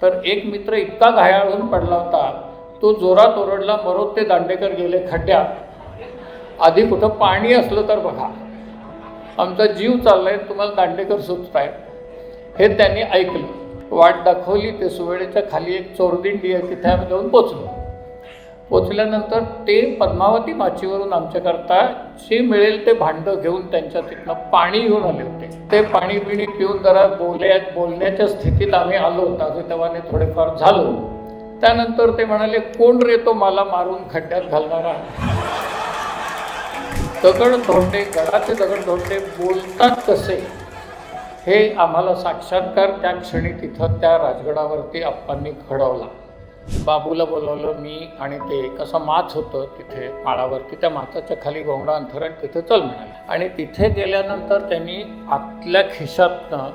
तर एक मित्र इतका घायाळ होऊन पडला होता, तो जोरात ओरडला, मरोत ते दांडेकर गेले खड्ड्यात, आधी कुठं पाणी असलं तर बघा, आमचा जीव चाललाय, तुम्हाला दांडेकर सुचतायत. हे त्यांनी ऐकलं, वाट दाखवली. ते सुवेळेच्या खाली एक चोरदिंडी आहे, तिथे आम्ही जाऊन पोचल्यानंतर ते पद्मावती माचीवरून आमच्याकरता जे मिळेल ते भांडं घेऊन त्यांच्या तिथनं पाणी घेऊन आले होते. ते पाणी पिणी पिऊन जरा बोलण्याच्या स्थितीत आम्ही आलो, ताजेतवाने थोडेफार झालो. त्यानंतर ते म्हणाले, कोण रे तो मला मारून खड्ड्यात घालणारा? दगडधोंडे, गडाचे दगडधोंडे बोलतात कसे, हे आम्हाला साक्षात्कार त्या क्षणी तिथं त्या राजगडावरती आप्पांनी घडवला. बाबूला बोलवलं मी, आणि ते कसं माच होतं तिथे माळावरती, त्या माचाच्या खाली गोंगडा अंथरण, तिथे चल म्हणाले. आणि तिथे गेल्यानंतर त्यांनी आतल्या खिशातनं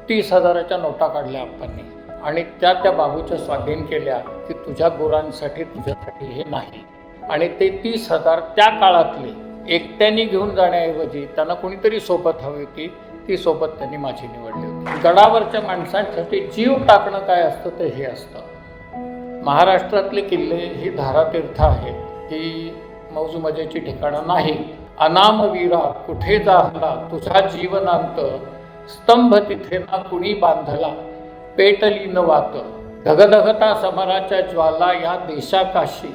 30,000च्या नोटा काढल्या आप्पांनी, आणि त्या बाबूच्या स्वाधीन केल्या की तुझ्या गुरांसाठी, तुझ्यासाठी हे नाही. आणि ते 30,000 त्या काळातले एकट्याने घेऊन जाण्याऐवजी त्यांना कोणीतरी सोबत हवी होती, ती सोबत त्यांनी माझी निवडली होती. गडावरच्या माणसांसाठी जीव टाकणं काय असतं ते हे असतं. महाराष्ट्रातले किल्ले ही धारातीर्थ आहेत, ही मौजमजेची ठिकाणं नाही. अनामवीरा कुठे जाहला तुझा जीवनांत, स्तंभ तिथे ना कुणी बांधला, पेटली न वात. धगधगता समराच्या ज्वाला या देशाकाशी,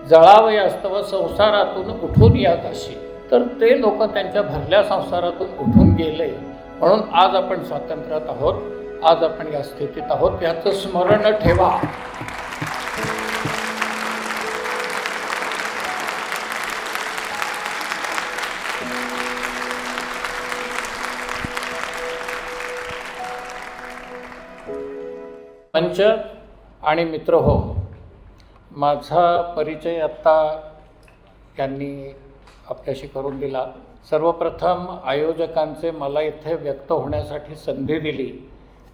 जळावयास्तव संसारातून उठून या काशी. तर ते लोक त्यांच्या भरल्या संसारातून उठून गेले, म्हणून आज आपण स्वातंत्र्यात आहोत, आज आपण या स्थितीत आहोत, याचं स्मरण ठेवा. पंच आणि मित्र हो, माझा परिचय आत्ता यांनी आपल्याशी करून दिला. सर्वप्रथम आयोजकांचे मला इथे व्यक्त होण्यासाठी संधी दिली,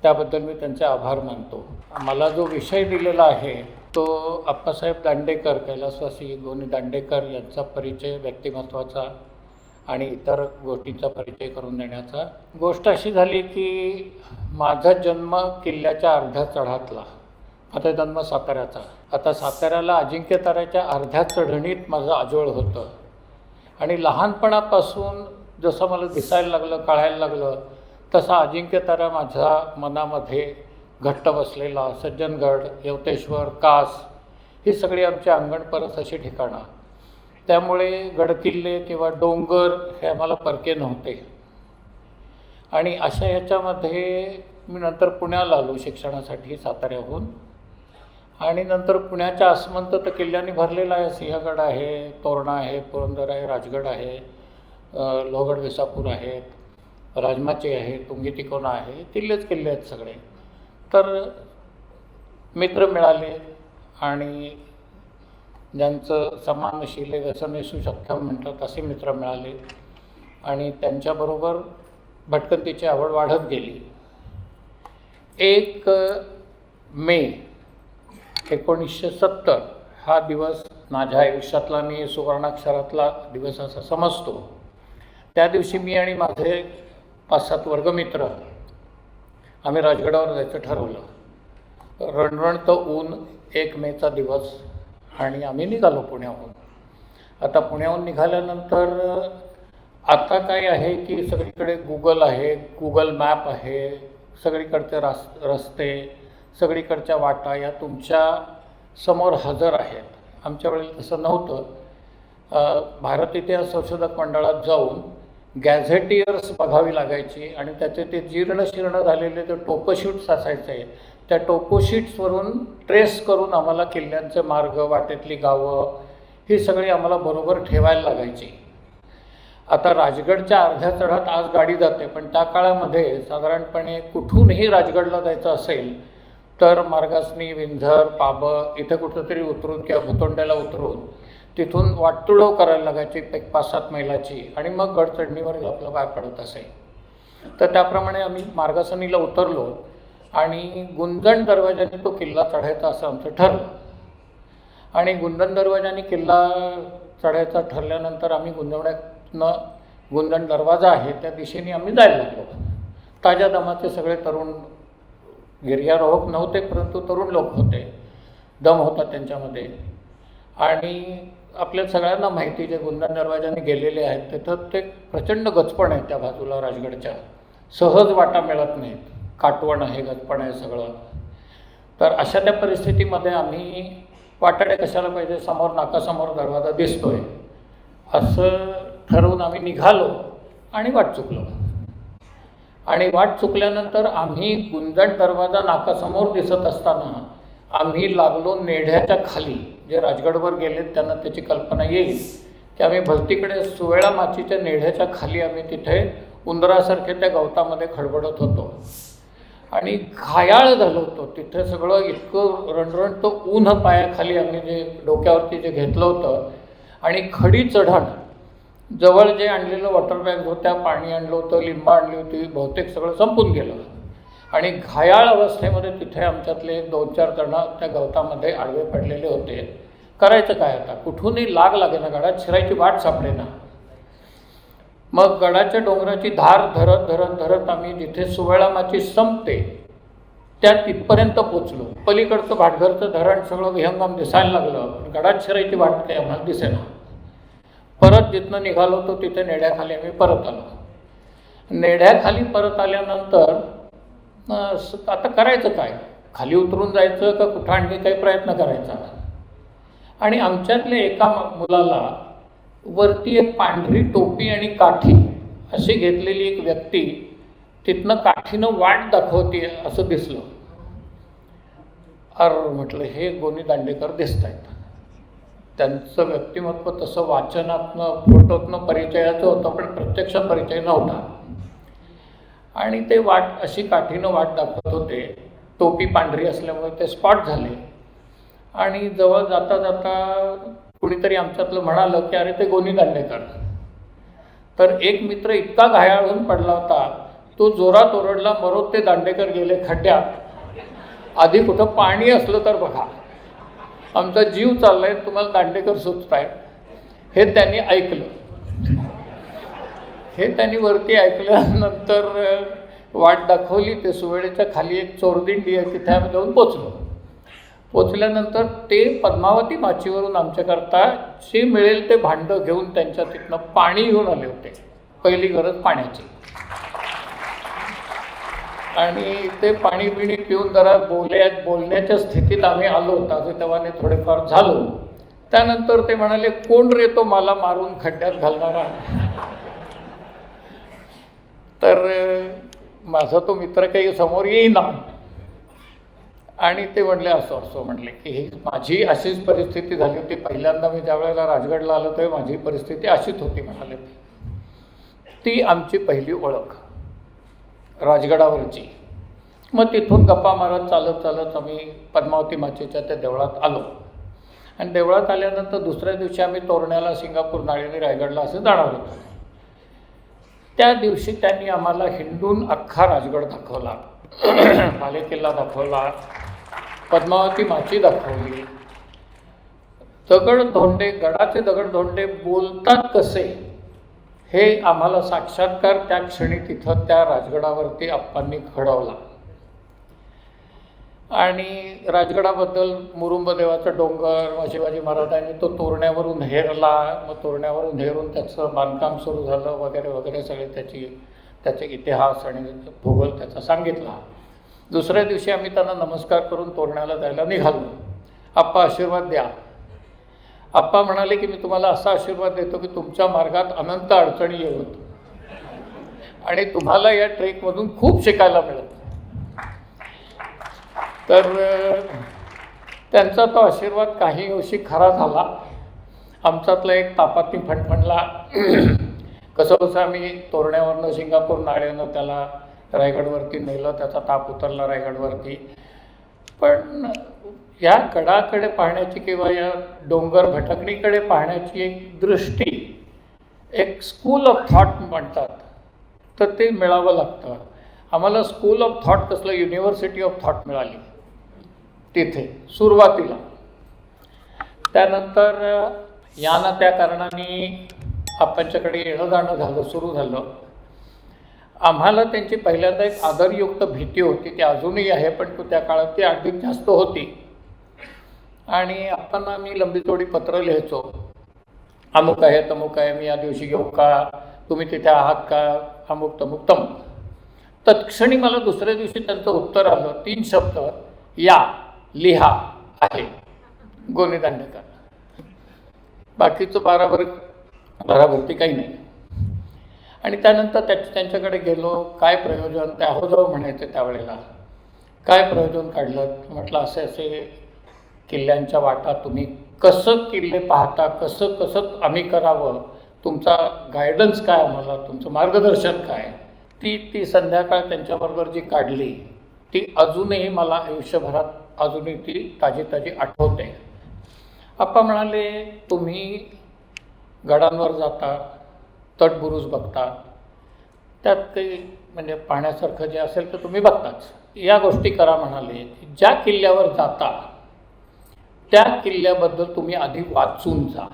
त्याबद्दल मी त्यांचे आभार मानतो. मला जो विषय दिलेला आहे तो आप्पासाहेब दांडेकर, कैलासवासी गोनी दांडेकर यांचा परिचय, व्यक्तिमत्वाचा आणि इतर गोष्टींचा परिचय करून देण्याचा. गोष्ट अशी झाली की माझा जन्म किल्ल्याच्या अर्ध्या चढातला, आता जन्म साताऱ्याचा. आता साताऱ्याला अजिंक्यताऱ्याच्या अर्ध्या चढणीत माझं आजोळ होतं, आणि लहानपणापासून जसं मला दिसायला लागलं, कळायला लागलं, तसा अजिंक्यतारा माझ्या मनामध्ये घट्ट बसलेला. सज्जनगड, यवतेश्वर, कास ही सगळी आमची अंगणपरस अशी ठिकाणं. त्यामुळे गडकिल्ले किंवा डोंगर हे आम्हाला परके नव्हते. आणि अशा ह्याच्यामध्ये मी नंतर पुण्याला आलो शिक्षणासाठी साताऱ्याहून, आणि नंतर पुण्याच्या आसमंत तर किल्ल्यांनी भरलेला आहे. सिंहगड आहे, तोरणा आहे, पुरंदर आहे, राजगड आहे, लोहगड विसापूर आहेत, राजमाची आहे, तुंगी तिकोना आहे, किल्लेच किल्ले आहेत सगळे. तर मित्र मिळाले, आणि ज्यांचं समानशीले व्यसनेषु सख्यम म्हणतात असे मित्र मिळाले, आणि त्यांच्याबरोबर भटकंतीची आवड वाढत गेली. 1 मे 1970 हा दिवस माझ्या आयुष्यातला मी सुवर्णाक्षरातला दिवस असा समजतो. त्या दिवशी मी आणि माझे 5-7 वर्गमित्र आम्ही राजगडावर जायचं ठरवलं. रणरणतं ऊन, 1 मेचा दिवस, आणि आम्ही निघालो पुण्याहून. आता पुण्याहून निघाल्यानंतर आता काय आहे की सगळीकडे गुगल आहे, गुगल मॅप आहे, सगळीकडचे रस्ते, सगळीकडच्या वाटा या तुमच्या समोर हजर आहेत. आमच्या वेळेला तसं नव्हतं. भारत इतिहास संशोधक मंडळात जाऊन गॅझेटियर्स बघावी लागायची, आणि त्याचे ते जीर्ण झालेले ते टोपोशीट्स असायचे. त्या टोपोशीट्सवरून ट्रेस करून आम्हाला किल्ल्यांचे मार्ग, वाटेतली गावं ही सगळी आम्हाला बरोबर ठेवायला लागायची. आता राजगडच्या अर्ध्या चढात आज गाडी जाते, पण त्या काळामध्ये साधारणपणे कुठूनही राजगडला जायचं असेल तर मार्गासनी, विंझर, पाबं इथं कुठंतरी उतरून किंवा भुतोंड्याला उतरून तिथून वाटतुळव करायला लागायची 5-7 मैलाची, आणि मग गड चढणीवर आपलं पाय पडत असे. तर त्याप्रमाणे आम्ही मार्गासनीला उतरलो, आणि गुंजण दरवाजाने तो किल्ला चढायचा असं आमचं ठरलं. आणि गुंजण दरवाजाने किल्ला चढायचा ठरल्यानंतर आम्ही गुंजण दरवाजा आहे त्या दिशेने आम्ही जायला लागलो. ताज्या दमाचे सगळे तरुण गिर्यारोहक नव्हते, परंतु तरुण लोक होते, दम होता त्यांच्यामध्ये. आणि आपल्या सगळ्यांना माहिती, जे गुंदा दरवाजाने गेलेले आहेत तिथं ते प्रचंड गचपण आहे त्या बाजूला राजगडच्या, सहज वाटा मिळत नाहीत, काटवण आहे, गचपण आहे सगळं. तर अशा त्या परिस्थितीमध्ये आम्ही वाटाडे कशाला पाहिजे, समोर नाकासमोर दरवाजा दिसतोय असं ठरवून आम्ही निघालो आणि वाट चुकलो. आणि वाट चुकल्यानंतर आम्ही गुंजट दरवाजा नाकासमोर दिसत असताना आम्ही लागलो नेढ्याच्या खाली. जे राजगडवर गेलेत त्यांना त्याची कल्पना येईल की आम्ही भलतीकडे सुवेळा माचीच्या नेढ्याच्या खाली आम्ही तिथे उंदरासारखे त्या गवतामध्ये खडबडत होतो आणि घायाळ झालो होतो. तिथे सगळं इतकं रणरणतं ऊन पायाखाली आम्ही जे डोक्यावरती जे घेतलं होतं आणि खडी चढण, जवळ जे आणलेलं वॉटर बॅग होत्या, पाणी आणलं होतं, लिंबा आणली होती, बहुतेक सगळं संपून गेलं. आणि घायाळ अवस्थेमध्ये तिथे आमच्यातले 2-4 जण त्या गवतामध्ये आडवे पडलेले होते. करायचं काय आता, कुठूनही लाग लागेना, गडात शिरायची वाट सापडेना. मग गडाच्या डोंगराची धार धरत धरत धरत आम्ही जिथे सुवेळामाची संपते त्या तिथपर्यंत पोचलो. पलीकडचं भाटघरचं धरण सगळं विहंगम दिसायला लागलं, गडात शिरायची वाट काही आम्हाला दिसेना. परत जिथनं निघालो होतो तिथे नेढ्याखाली आम्ही परत आलो. नेढ्याखाली परत आल्यानंतर आता करायचं काय, खाली उतरून जायचं का कुठं आणखी काही प्रयत्न करायचा. आणि आमच्यातल्या एका मुलाला वरती एक पांढरी टोपी आणि काठी अशी घेतलेली एक व्यक्ती तिथनं काठीनं वाट दाखवते असं दिसलं. म्हटलं हे गोनी दांडेकर दिसत आहेत. त्यांचं व्यक्तिमत्व तसं वाचनातनं फोटोतनं परिचयाचं होतं, पण प्रत्यक्ष परिचय नव्हता. आणि ते वाट अशी काठीनं वाट दाखवत होते, टोपी पांढरी असल्यामुळे ते स्पॉट झाले. आणि जवळ जाता जाता कुणीतरी आमच्यातलं म्हणालं की अरे ते गोनी दांडेकर. तर एक मित्र इतका घायाळ होऊन पडला होता, तो जोरात ओरडला, मरोत ते दांडेकर गेले खड्ड्यात, आधी कुठं पाणी असलं तर बघा, आमचा जीव चाललाय, तुम्हाला दांडेकर सुचतायत. हे त्यांनी ऐकलं. हे त्यांनी वरती ऐकल्यानंतर वाट दाखवली. ते सुवेळेच्या खाली एक चोरदिंडी आहे, तिथे आम्ही जाऊन पोचलो. पोचल्यानंतर ते पद्मावती माचीवरून आमच्याकरता जे मिळेल ते भांडं घेऊन त्यांच्या तिथनं पाणी घेऊन आले होते. पहिली गरज पाण्याची. आणि ते पाणी पिणी पिऊन जरा बोलण्याच्या स्थितीत आम्ही आलो, ताजेतवाने थोडेफार झालो. त्यानंतर ते म्हणाले, कोण रे तो मला मारून खड्ड्यात घालणारा. तर माझा तो मित्र काही समोर येईना. आणि ते म्हणले असं असं म्हणले की ही माझी अशीच परिस्थिती झाली होती. पहिल्यांदा मी ज्या वेळेला राजगडला आलो तेव्हा माझी परिस्थिती अशीच होती म्हणाले. ती आमची पहिली ओळख राजगडावरची. मग तिथून गप्पा मारत चालत चालत आम्ही पद्मावती माचीच्या त्या देवळात आलो. आणि देवळात आल्यानंतर दुसऱ्या दिवशी आम्ही तोरण्याला, सिंगापूर, नाळेनी, रायगडला असं जाणार होतो. त्या दिवशी त्यांनी आम्हाला हिंडून अख्खा राजगड दाखवला, बालेकिल्ला दाखवला, पद्मावती माची दाखवली. दगडधोंडे, गडाचे दगडधोंडे बोलतात कसे हे आम्हाला साक्षात्कार त्या क्षणी तिथं त्या राजगडावरती आप्पांनी घडवला. आणि राजगडाबद्दल मुरुंब देवाचा डोंगर, शिवाजी महाराजांनी तो तोरण्यावरून हेरला, मग तोरण्यावरून हेरून त्याचं बांधकाम सुरू झालं वगैरे वगैरे सगळे त्याचे इतिहास आणि भूगोल त्याचा सांगितला. दुसऱ्या दिवशी आम्ही त्यांना नमस्कार करून तोरण्याला जायला निघालो. आप्पा आशीर्वाद द्या. आप्पा म्हणाले की मी तुम्हाला असा आशीर्वाद देतो की तुमच्या मार्गात अनंत अडचणी येतात आणि तुम्हाला या ट्रेकमधून खूप शिकायला मिळतं. तर त्यांचा तो आशीर्वाद काही अंशी खरा झाला. आमच्यातला एक तापाती फणफणला. कसं आम्ही तोरण्यावरनं, सिंगापूर, नाळेनं त्याला रायगडवरती नेलं, त्याचा ताप उतरला रायगडवरती. पण या गडाकडे पाहण्याची किंवा या डोंगर भटकणीकडे पाहण्याची एक दृष्टी, एक स्कूल ऑफ थॉट म्हणतात, तर ते मिळावं लागतं. आम्हाला स्कूल ऑफ थॉट कसलं, युनिव्हर्सिटी ऑफ थॉट मिळाली तिथे सुरुवातीला. त्यानंतर या ना त्या कारणाने आपणच्याकडे येणं जाणं झालं, सुरू झालं. आम्हाला त्यांची पहिल्यांदा एक आदरयुक्त भीती होती, ती अजूनही आहे, पण त्या काळात ती अधिक जास्त होती. आणि आपण आम्ही लंबीचोडी पत्र लिहायचो, अमुक आहे तमुक आहे, मी या दिवशी घेऊ का, तुम्ही तिथे आहात का, अमुक तमुक तमुक. तत्क्षणी मला दुसऱ्या दिवशी त्यांचं उत्तर आलं, 3 शब्द, या, लिहा, आहे, गोनीदांडेकर. बाकीचं बाराभरती काही नाही. आणि त्यानंतर त्यांच्याकडे गेलो, काय प्रयोजन, ते अहोजाव म्हणायचे त्यावेळेला, काय प्रयोजन काढलं. म्हटलं असे असे किल्ल्यांच्या वाटा, तुम्ही कसं किल्ले पाहता, कसं कसं आम्ही करावं, तुमचा गायडन्स काय, आम्हाला तुमचं मार्गदर्शन काय. ती संध्याकाळ त्यांच्याबरोबर जी काढली ती अजूनही मला आयुष्यभरात अजूनही ती ताजी आठवते. आप्पा म्हणाले, तुम्ही गडांवर जाता, तटबुरुज बघता, त्यात काही म्हणजे पाहण्यासारखं जे असेल तर तुम्ही बघताच. या गोष्टी करा म्हणाले. ज्या किल्ल्यावर जाता त्या किल्ल्याबद्दल तुम्ही आधी वाचून जा.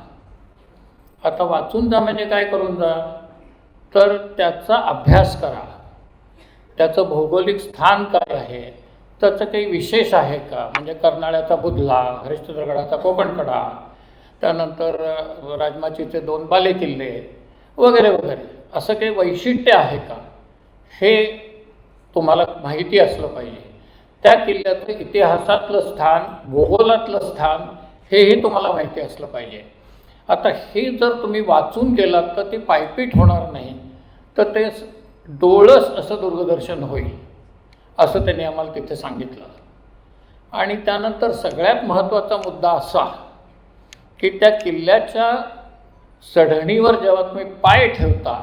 आता वाचून जा म्हणजे काय करून जा, तर त्याचा अभ्यास करा. त्याचं भौगोलिक स्थान काय आहे, त्याचं काही विशेष आहे का, म्हणजे कर्नाळ्याचा बुधला, हरिश्चंद्रगडाचा कोकणकडा, त्यानंतर राजमाचीचे 2 बालेकिल्ले वगैरे वगैरे, असं काही वैशिष्ट्य आहे का, हे तुम्हाला माहिती असलं पाहिजे. त्या किल्ल्याचं इतिहासातलं स्थान, भूगोलातलं स्थान, हेही तुम्हाला माहिती असलं पाहिजे. आता हे जर तुम्ही वाचून गेलात तर ते पायपीट होणार नाही, तर ते डोळस असं दूरदर्शन होईल, असं त्यांनी आम्हाला तिथे सांगितलं. आणि त्यानंतर सगळ्यात महत्त्वाचा मुद्दा असा की त्या किल्ल्याच्या चढणीवर जेव्हा तुम्ही पाय ठेवता,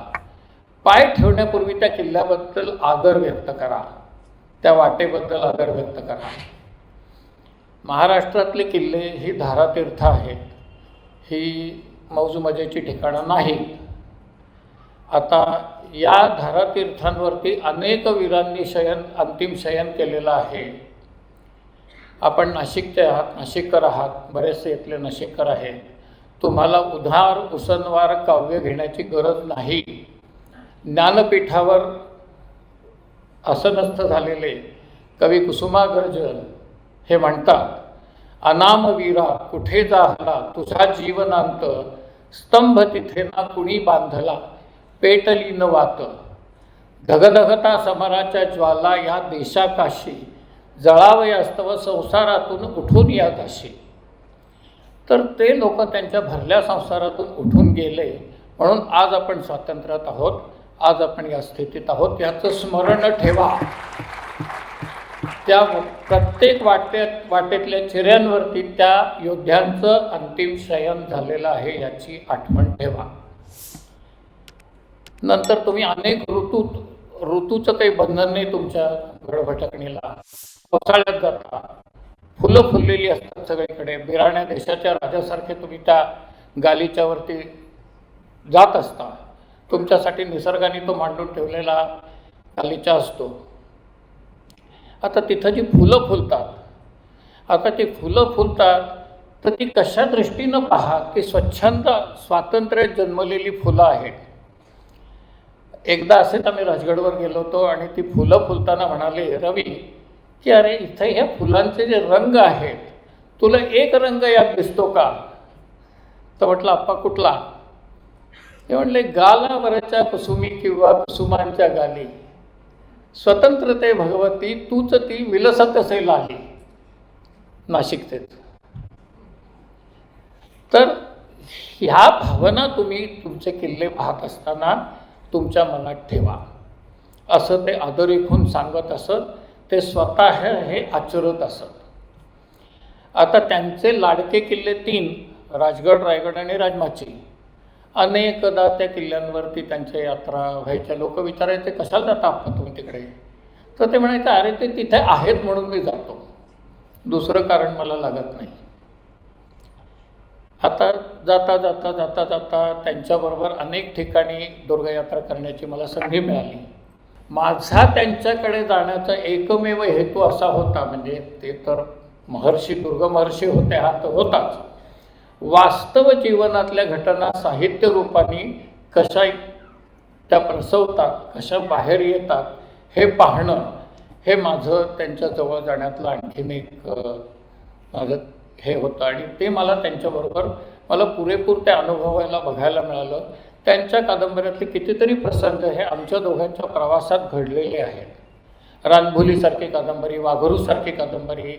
पाय ठेवण्यापूर्वी त्या किल्ल्याबद्दल आदर व्यक्त करा, त्या वाटेबद्दल आदर व्यक्त करा. महाराष्ट्रातले किल्ले ही धारातीर्थ आहेत, ही मौजमजेची ठिकाणं नाहीत. आता या धारातीर्थांवरती अनेक वीरांनी अंतिम शयन केलेलं आहे. आपण नाशिकचे आहात, नाशिककर आहात, बरेचसे इथले नाशिककर आहेत. तुम्हाला उधार उसनवार काव्य घेण्याची गरज नाही. ज्ञानपीठावर आसनस्थ झालेले कवी कुसुमाग्रज हे म्हणतात, अनामवीरा कुठे जाहला तुझा जीवनांत, स्तंभ तिथे ना कुणी बांधला पेटली न वात, धगधगता समराच्या ज्वाला या देशाकाशी, जळावयास्तव संसारातून उठून या दाशी. तर ते लोक त्यांच्या भरल्या संसारातून उठून गेले, म्हणून आज आपण स्वातंत्र्यात आहोत, आज आपण या स्थितीत आहोत. याचं स्मरण ठेवा. त्या प्रत्येक वाटेतल्या चिऱ्यांवरती त्या योद्ध्यांचं अंतिम शयन झालेलं आहे, याची आठवण ठेवा. नंतर तुम्ही अनेक ऋतूचं काही बंधन नाही तुमच्या गडभटकणीला. पावसाळ्यात जाता, फुलं फुललेली असतात सगळीकडे, बिराण्या देशाच्या राजासारखे तुम्ही त्या गालीच्यावरती जात असता. तुमच्यासाठी निसर्गाने तो मांडून ठेवलेला गालीचा असतो. आता तिथं जी फुलं फुलतात, आता ती फुलं फुलतात तर ती कशा दृष्टीनं पहा, ती स्वच्छंद स्वातंत्र्यात जन्मलेली फुलं आहेत. एकदा असेच आम्ही राजगडवर गेलो होतो आणि ती फुलं फुलताना म्हणाले, रवी की अरे इथे ह्या फुलांचे जे रंग आहेत, तुला एक रंग यात दिसतो का? तर म्हटलं, आप्पा कुठला? ते म्हटले, गालावरच्या कुसुमी किंवा कुसुमांच्या गाली, स्वतंत्रते भगवती तूच ती विलसत असे लाली. नाशिकचेच. तर ह्या भावना तुम्ही तुमचे किल्ले पाहत असताना तुमच्या मनात ठेवा. असं ते आदरेखून सांगत असत, ते स्वतः हे आचरत असत. आता त्यांचे लाडके किल्ले 3, राजगड, रायगड आणि राजमाची. अनेकदा त्या किल्ल्यांवरती त्यांच्या यात्रा व्हायच्या. लोक विचारायचे, कशाला जाता आपण तुम्ही तिकडे? तर ते म्हणायचे, अरे ते तिथे आहेत म्हणून मी जातो, दुसरं कारण मला लागत नाही. आता जाता जाता जाता जाता त्यांच्याबरोबर अनेक ठिकाणी दुर्गयात्रा करण्याची मला संधी मिळाली. माझा त्यांच्याकडे जाण्याचा एकमेव हेतू असा होता, म्हणजे ते तर दुर्ग महर्षी होते, हा तर होताच, वास्तव जीवनातल्या घटना साहित्य रूपाने कशा त्या प्रसवतात, कशा बाहेर येतात हे पाहणं, हे माझं त्यांच्याजवळ जाण्यातलं आणखीन एक माझं हे होतं. आणि ते मला त्यांच्याबरोबर मला पुरेपूर ते अनुभवायला बघायला मिळालं. त्यांच्या कादंबऱ्यातले कितीतरी प्रसंग हे आमच्या दोघांच्या प्रवासात घडलेले आहेत. रानभुलीसारखी कादंबरी, वाघरूसारखी कादंबरी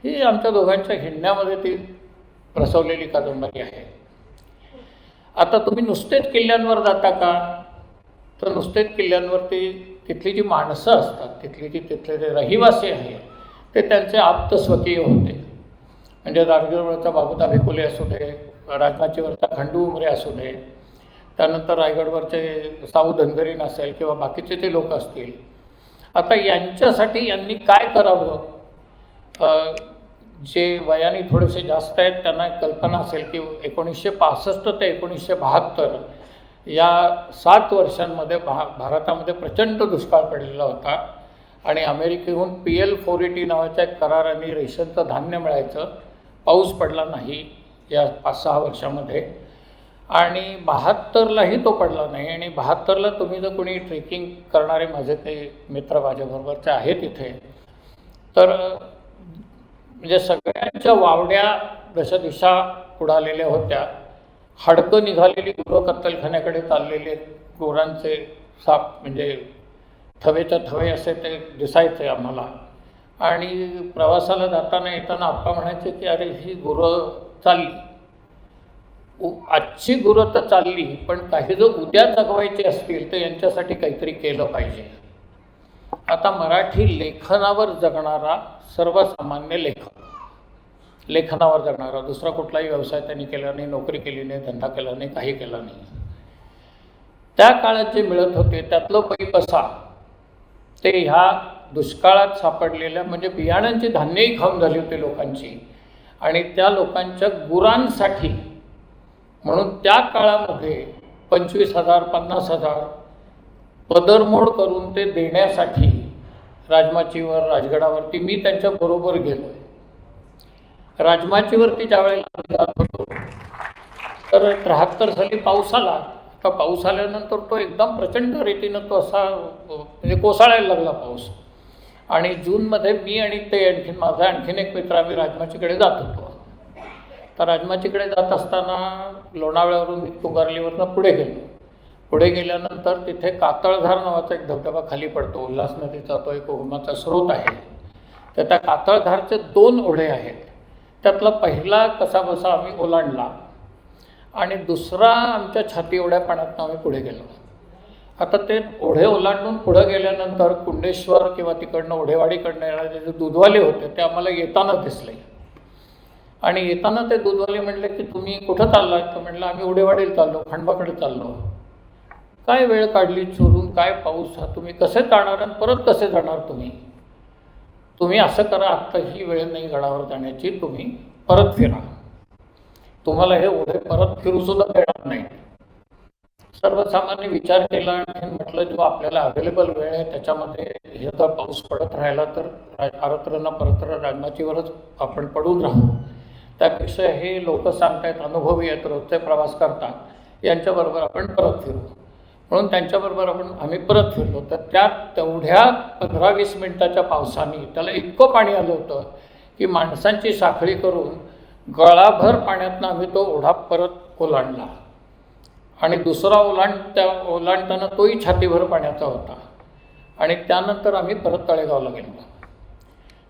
ही आमच्या दोघांच्या हिंडण्यामध्ये ती प्रसवलेली कादंबरी आहे. आता तुम्ही नुसतेच किल्ल्यांवर जाता का, तर नुसतेच किल्ल्यांवरती तिथली जी माणसं असतात, तिथले जे रहिवासी आहेत ते त्यांचे आप्तस्वकीय होते. म्हणजे राजगडवरचा बाबूदा भेकोले असू दे, राजमाचीवरचा खंडू उमरे असू दे, त्यानंतर रायगडवरचे साऊ धनगरी नसेल किंवा बाकीचे ते लोक असतील. आता यांच्यासाठी यांनी काय करावं, जे वयाने थोडेसे जास्त आहेत त्यांना कल्पना असेल की 1965 ते 1972 या 7 वर्षांमध्ये भारतामध्ये प्रचंड दुष्काळ पडलेला होता. आणि अमेरिकेहून PL-480 नावाच्या एक कराराने रेशनचं धान्य मिळायचं. पाऊस पडला नाही या 5-6 वर्षामध्ये, आणि 72लाही तो पडला नाही. आणि 72ला तुम्ही जर कोणी ट्रेकिंग करणारे माझे ते मित्र माझ्याबरोबरचे आहेत इथे, तर म्हणजे सगळ्यांच्या वावड्या जशा दिशा उडालेल्या होत्या. हाडकं निघालेली गुरं कत्तलखान्याकडे चाललेले, गुरांचे साप म्हणजे थवेच्या थवे असे ते दिसायचे आम्हाला. आणि प्रवासाला जाताना येताना आप्पा म्हणायचे की अरे ही गुरं चालली, आजची गुरं तर चालली, पण काही जर उद्या जगवायचे असतील तर यांच्यासाठी काहीतरी केलं पाहिजे. आता मराठी लेखनावर जगणारा सर्वसामान्य लेखनावर जगणारा, दुसरा कुठलाही व्यवसाय त्यांनी केला नाही, नोकरी केली नाही, धंदा केला नाही, काही केला नाही. त्या काळात जे मिळत होते त्यातलं पैपसा ते ह्या दुष्काळात सापडलेल्या, म्हणजे बियाण्यांची धान्यही खाऊन झाली होती लोकांची, आणि त्या लोकांच्या गुरांसाठी म्हणून त्या काळामध्ये 25,000 50,000 पदरमोड करून ते देण्यासाठी राजमाचीवर, राजगडावरती मी त्यांच्याबरोबर गेलो. राजमाचीवरती ज्यावेळेला जात होतो तर 73 साली पाऊस आला. तर पाऊस आल्यानंतर तो एकदम प्रचंड रीतीनं तो असा म्हणजे कोसळायला लागला पाऊस. आणि जूनमध्ये मी आणि ते आणखीन एक मित्र आम्ही राजमाचीकडे जात होतो. तर राजमाचीकडे जात असताना लोणावळ्यावरून तुंगारलीवरनं पुढे गेल्यानंतर तिथे कातळधार नावाचा एक धबधबा खाली पडतो. उल्हास नदीचा तो एक उगमाचा स्रोत आहे. तर त्या कातळधारचे 2 ओढे आहेत. त्यातला पहिला कसाबसा आम्ही ओलांडला आणि दुसरा आमच्या छाती एवढ्या पाण्यातनं आम्ही पुढे गेलो. आता ते ओढे ओलांडून पुढे गेल्यानंतर कुंडेश्वर किंवा तिकडनं ओढेवाडीकडनं येणारे जे दूधवाले होते ते आम्हाला येताना दिसले. आणि येताना ते दूधवाले म्हणले की तुम्ही कुठं चाललाय? तर म्हणलं आम्ही ओढेवाडीला चाललो, खंडबाकडे चाललो. काय वेळ काढली चोरून, काय पाऊस, हा तुम्ही कसे जाणार आणि परत कसे जाणार? तुम्ही असं करा, आत्ता ही वेळ नाही गडावर जाण्याची, तुम्ही परत फिरा, तुम्हाला हे ओढे परत फिरूसुद्धा देणार नाही. सर्वसामान्य विचार केला आणि म्हटलं जो आपल्याला अवेलेबल वेळ आहे त्याच्यामध्ये हे जर पाऊस पडत राहिला तर आरत्र न परत्र राजमाचीवरच आपण पडून राहू. त्यापेक्षा हे लोक सांगतायत, अनुभवी आहेत, रोजचे प्रवास करतात, यांच्याबरोबर आपण परत फिरू. म्हणून त्यांच्याबरोबर आम्ही परत फिरलो. तर त्या तेवढ्या 15-20 मिनिटाच्या पावसाने त्याला इतकं पाणी आलं होतं की माणसांची साखळी करून गळाभर पाण्यातनं आम्ही तो ओढा परत ओलांडला. आणि दुसरा ओलांडताना तोही छातीभर पाण्याचा होता. आणि त्यानंतर आम्ही परत तळेगावला गेलो.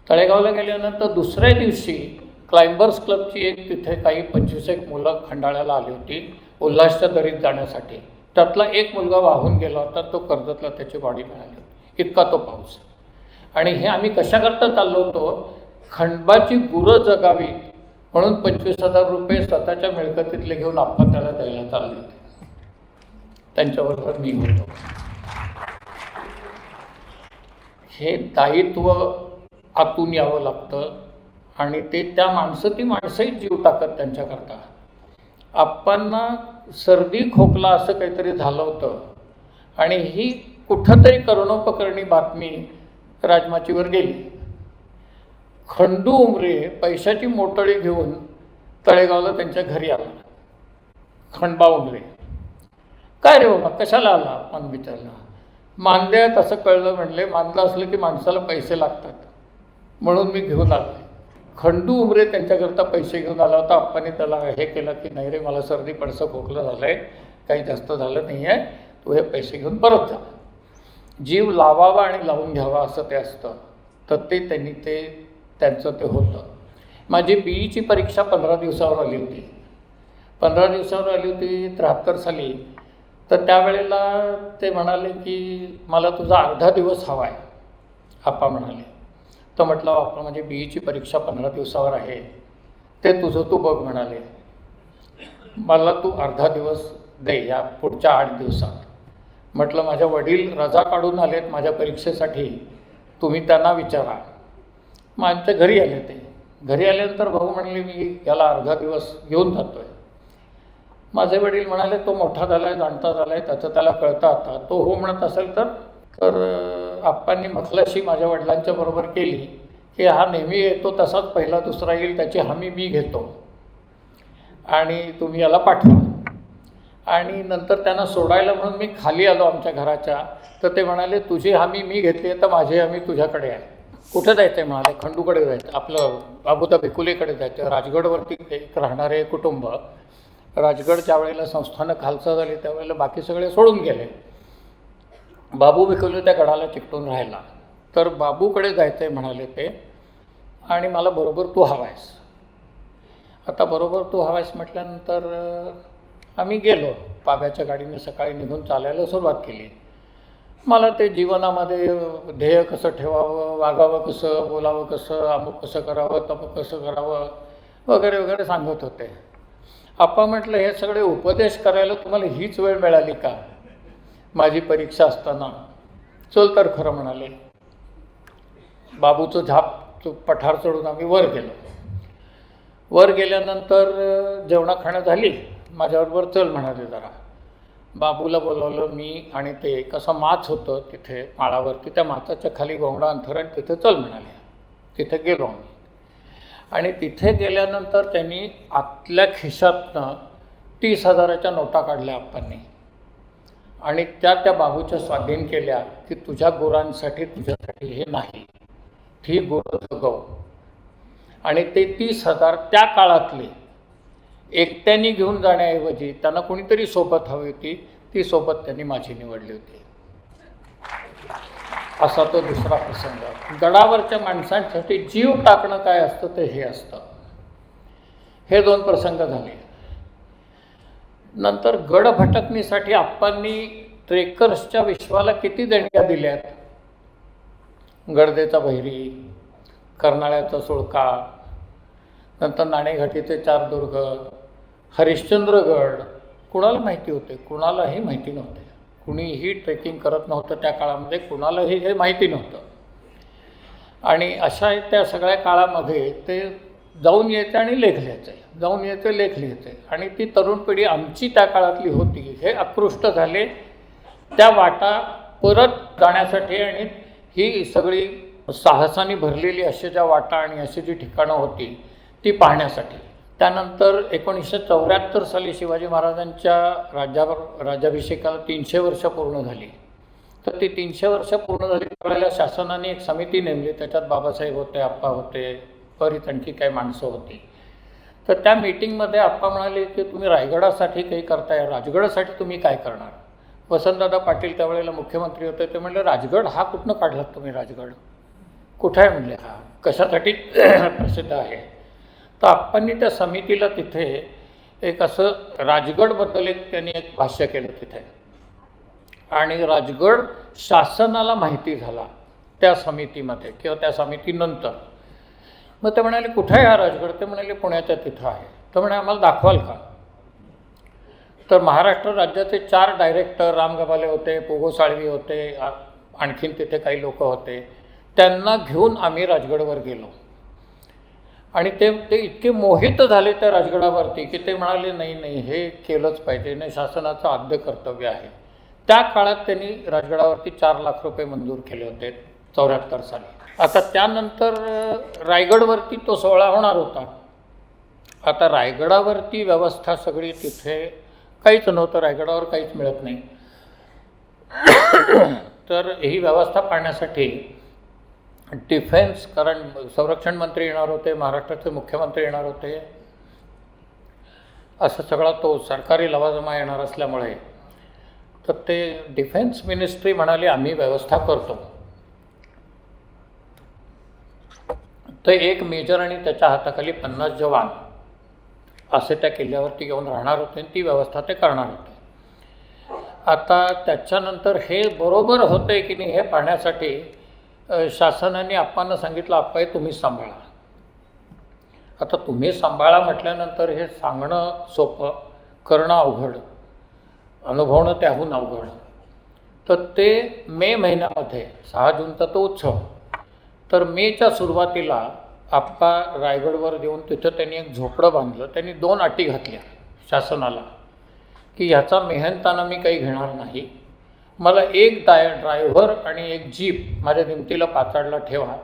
तळेगावला गेल्यानंतर दुसऱ्या दिवशी क्लाइंबर्स क्लबची एक तिथे काही 25 मुलं खंडाळ्याला आली होती उल्हासच्या दरीत जाण्यासाठी. त्यातला एक मुलगा वाहून गेला होता, तो कर्जतला त्याची बॉडी मिळाली, इतका तो पाऊस. आणि हे आम्ही कशाकरता चाललो होतो? खंडबाची गुरं जगावी म्हणून 25,000 रुपये स्वतःच्या मिळकतीतले घेऊन आपण त्याला द्यायला चालले होते. त्यांच्याबरोबर मी होतो. हे दायित्व आतून यावं लागतं आणि ते त्या ती माणसंही जीव टाकत त्यांच्याकरता. आपणना सर्दी खोकला असं काहीतरी झालं होतं आणि ही कुठंतरी करुणोपकरणी बातमी राजमाचीवर गेली. खंडू उमरे पैशाची मोटळी घेऊन तळेगावला त्यांच्या घरी आला. खंडबा उमरे काय रे बाबा कशाला आला आपण विचारला. मानद्यात असं कळलं म्हणले, मानलं असलं की माणसाला पैसे लागतात म्हणून मी घेऊन आलो. खंडू उमरे त्यांच्याकरता पैसे घेऊन आला होता. आप्पांनी त्याला हे केलं की नाही रे मला सर्दी पडसं खोकलं झालं आहे, काही जास्त झालं नाही आहे, तू हे पैसे घेऊन परत जा. जीव लावावा आणि लावून घ्यावा असं ते असतं. तर ते त्यांनी त्यांचं ते होतं. माझी BEची परीक्षा 15 दिवसावर आली होती. 15 दिवसावर आली होती 73 साली. तर त्यावेळेला ते म्हणाले की मला तुझा अर्धा दिवस हवा आहे. आप्पा म्हणाले. तर म्हटलं आप्पा माझी BEची परीक्षा 15 दिवसावर आहे, ते तुझं तू बघ म्हणाले. मला तू अर्धा दिवस दे या पुढच्या 8 दिवसात. म्हटलं माझ्या वडील रजा काढून आलेत माझ्या परीक्षेसाठी, तुम्ही त्यांना विचारा. मग आमच्या घरी आले. ते घरी आल्यानंतर भाऊ म्हणले मी याला अर्धा दिवस घेऊन जातो आहे. माझे वडील म्हणाले तो मोठा झाला आहे, जाणता झाला आहे, त्याचं त्याला कळतं आता, तो हो म्हणत असेल तर आप्पांनी मखलाशी माझ्या वडिलांच्या बरोबर केली की हा नेहमी येतो तसाच पहिला दुसरा येईल, त्याची हमी मी घेतो आणि तुम्ही याला पाठवा. आणि नंतर त्यांना सोडायला म्हणून मी खाली आलो आमच्या घराच्या. तर ते म्हणाले तुझी हमी मी घेतली आहे तर माझी हमी तुझ्याकडे आहे. कुठं जायचं आहे म्हणाले. खंडूकडे जायचं, आपलं बाबूदा भिकुलेकडे जायचं. राजगडवरती एक राहणारे कुटुंब. राजगड ज्या वेळेला संस्थानं खालसा झाली त्यावेळेला बाकी सगळे सोडून गेले. बाबू भिकुले त्या गडाला चिकटून राहिला. तर बाबूकडे जायचं आहे म्हणाले ते, आणि मला बरोबर तू हवा आहेस. आता बरोबर तू हवा आहेस म्हटल्यानंतर आम्ही गेलो. पाब्याच्या गाडीने सकाळी निघून चालायला सुरुवात केली. मला ते जीवनामध्ये ध्येय कसं ठेवावं, वागावं कसं, बोलावं कसं, अमुक कसं करावं, तमुक कसं करावं वगैरे वगैरे सांगत होते. आप्पा म्हटलं हे सगळे उपदेश करायला तुम्हाला हीच वेळ मिळाली का माझी परीक्षा असताना. चल तर खरं म्हणाले. बाबूचं झाप पठार चढून आम्ही वर गेलो. वर गेल्यानंतर जेवणा खाणं झाली. माझ्याबरोबर चल म्हणाले जरा. बाबूला बोलवलं मी आणि ते कसं माच होतं तिथे माळावरती, त्या माचाच्या खाली गोंगडा अंथरण, तिथे चल म्हणाले. तिथे गेलो आम्ही. आणि तिथे गेल्यानंतर त्यांनी आतल्या खिशातनं 30,000च्या नोटा काढल्या आप्पांनी आणि त्या बाबूच्या स्वाधीन केल्या की तुझ्या गुरांसाठी तुझ्यासाठी हे नाही, ही गुरं जगव. आणि ते 30,000 त्या काळातले एकट्याने घेऊन जाण्याऐवजी त्यांना कोणीतरी सोबत हवी होती, ती सोबत त्यांनी माझी निवडली होती. असा तो दुसरा प्रसंग. गडावरच्या माणसांसाठी जीव टाकणं काय असतं ते हे असतं. हे 2 प्रसंग झाले. नंतर गड भटकणीसाठी आप्पांनी ट्रेकर्सच्या विश्वाला किती देणग्या दिल्यात. गडदेचा बहिरी, कर्नाळ्याचा सुळका, नंतर नाणेघाटीचे 4 दुर्ग, हरिश्चंद्रगड. कुणाला माहिती होते? कुणालाही माहिती नव्हते. कुणीही ट्रेकिंग करत नव्हतं त्या काळामध्ये, कुणालाही हे माहिती नव्हतं. आणि अशा त्या सगळ्या काळामध्ये ते जाऊन यायचे आणि लेख लिहायचे, जाऊन यायचे लेख लिहायचे. आणि ती तरुण पिढी आमची त्या काळातली होती हे आकृष्ट झाले त्या वाटा परत जाण्यासाठी. आणि ही सगळी साहसाने भरलेली अशा ज्या वाटा आणि अशी जी ठिकाणं होती ती पाहण्यासाठी. त्यानंतर 1974 साली शिवाजी महाराजांच्या राज्याभिषेकाला 300 वर्ष पूर्ण झाली. तर ती 300 वर्ष पूर्ण झाली त्यावेळेला शासनाने एक समिती नेमली. त्याच्यात बाबासाहेब होते, आप्पा होते, बरीच आणखी काही माणसं होती. तर त्या मीटिंगमध्ये आप्पा म्हणाले की तुम्ही रायगडासाठी काही करताय, राजगडासाठी तुम्ही काय करणार. वसंतदादा पाटील त्यावेळेला मुख्यमंत्री होते. ते म्हणले राजगड हा कुठनं काढलात तुम्ही, राजगड कुठं आहे म्हणले, हा कशासाठी प्रसिद्ध आहे. तर आप्पांनी त्या समितीला तिथे एक असं राजगडबद्दल त्यांनी एक भाष्य केलं तिथे. आणि राजगड शासनाला माहिती झाला त्या समितीमध्ये किंवा त्या समितीनंतर. मग ते म्हणाले कुठं आहे हा राजगड. ते म्हणाले पुण्याच्या तिथं आहे. तर म्हणे आम्हाला दाखवाल का. तर महाराष्ट्र राज्याचे 4 डायरेक्टर, राम गबाले होते, पोगो साळवी होते, आणखीन तिथे काही लोक होते. त्यांना घेऊन आम्ही राजगडवर गेलो. आणि ते इतके मोहित झाले त्या राजगडावरती की ते म्हणाले नाही नाही हे केलंच पाहिजे, नाही शासनाचं आद्य कर्तव्य आहे. त्या काळात त्यांनी राजगडावरती 4 लाख रुपये मंजूर केले होते 74 साली. आता त्यानंतर रायगडवरती तो सोहळा होणार होता. आता रायगडावरती व्यवस्था सगळी तिथे काहीच नव्हतं, रायगडावर काहीच मिळत नाही. तर ही व्यवस्था पाहण्यासाठी डिफेन्स, कारण संरक्षण मंत्री येणार होते, महाराष्ट्राचे मुख्यमंत्री येणार होते, असं सगळा तो सरकारी लवाजमा येणार असल्यामुळे तर ते डिफेन्स मिनिस्ट्री म्हणाली आम्ही व्यवस्था करतो. तर एक मेजर आणि त्याच्या हाताखाली 50 जवान असे त्या किल्ल्यावरती येऊन राहणार होते आणि ती व्यवस्था ते करणार होते. आता त्याच्यानंतर हे बरोबर होते की नाही हे पाहण्यासाठी शासनाने आप्पांना सांगितलं, आप्पा तुम्ही सांभाळा. आता तुम्ही सांभाळा म्हटल्यानंतर हे सांगणं सोपं, करणं अवघड, अनुभवणं त्याहून अवघड. तर ते मे महिन्यामध्ये 6 जूनचा तो उत्सव, तर मेच्या सुरुवातीला आप्पा रायगडवर देऊन तिथं त्यांनी एक झोपडं बांधलं. त्यांनी 2 अटी घातल्या शासनाला की ह्याचा मेहनताना मी काही घेणार नाही, मला एक ड्रायव्हर आणि एक जीप माझ्या दिमतीला पाचाडला ठेवा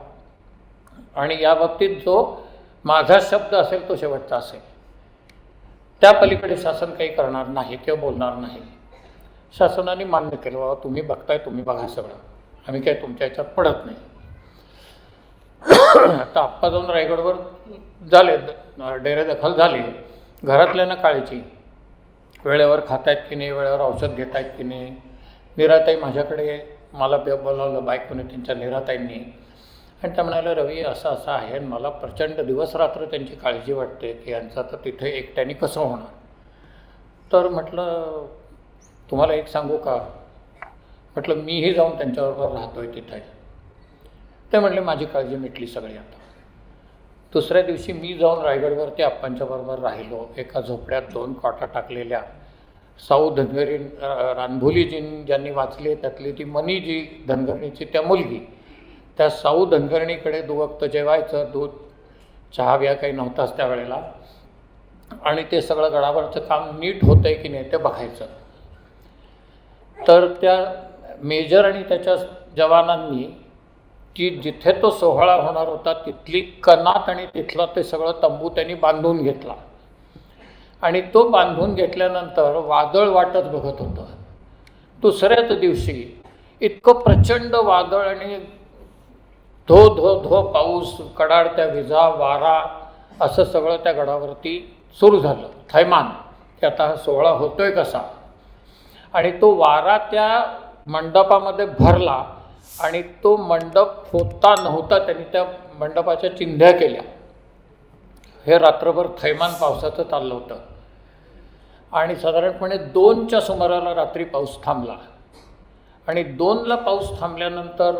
आणि या बाबतीत जो माझा शब्द असेल तो शेवटचा असेल, त्या पलीकडे शासन काही करणार नाही किंवा बोलणार नाही. शासनाने मान्य केलं, बाबा तुम्ही बघताय, तुम्ही बघा सगळं, आम्ही काय तुमच्या ह्याच्यात पडत नाही. आता आप्पा जाऊन रायगडवर झाले, डेरेदखल झाली. घरातल्यांना काळजी, वेळेवर खात आहेत की नाही, वेळेवर औषध घेत आहेत की नाही. निराताई माझ्याकडे, मला बोलावलं बायकोने त्यांच्या निराताईंनी, आणि त्या म्हणाल्या रवी असं असं आहे, मला प्रचंड दिवस रात्र त्यांची काळजी वाटते की यांचं तर तिथे एकट्याने कसं होणार. तर म्हटलं तुम्हाला एक सांगू का, म्हटलं मीही जाऊन त्यांच्याबरोबर राहतोय तिथे. ते म्हटले माझी काळजी मिटली सगळी. आता दुसऱ्या दिवशी मी जाऊन रायगडवरती आप्पांच्याबरोबर राहिलो. एका झोपड्यात 2 कॉटा टाकलेल्या. साऊ धनगरी, रानभोलीजी ज्यांनी वाचली त्यातली ती मनीजी धनगरणीची त्या मुलगी, त्या साऊ धनगरणीकडे दुवक्त जेवायचं, दूध चहा बिया काही नव्हताच त्यावेळेला, आणि ते सगळं गडावरचं काम नीट होतं आहे की नाही ते बघायचं. तर त्या मेजर आणि त्याच्या जवानांनी की जिथे तो सोहळा होणार होता तिथली कनात आणि तिथलं ते सगळं तंबू त्यांनी बांधून घेतला. आणि तो बांधून घेतल्यानंतर वादळ वाटच बघत होतं. दुसऱ्याच दिवशी इतकं प्रचंड वादळ आणि धो धो धो पाऊस, कडाडत्या विजा, वारा, असं सगळं त्या गडावरती सुरू झालं. थैमान की आता हा सोहळा होतोय कसा. आणि तो वारा त्या मंडपामध्ये भरला आणि तो मंडप होता नव्हता, त्यांनी त्या मंडपाच्या चिंध्या केल्या. हे रात्रभर थैमान पावसाचं चाललं होतं. आणि साधारणपणे 2च्या सुमाराला रात्री पाऊस थांबला. आणि 2ला पाऊस थांबल्यानंतर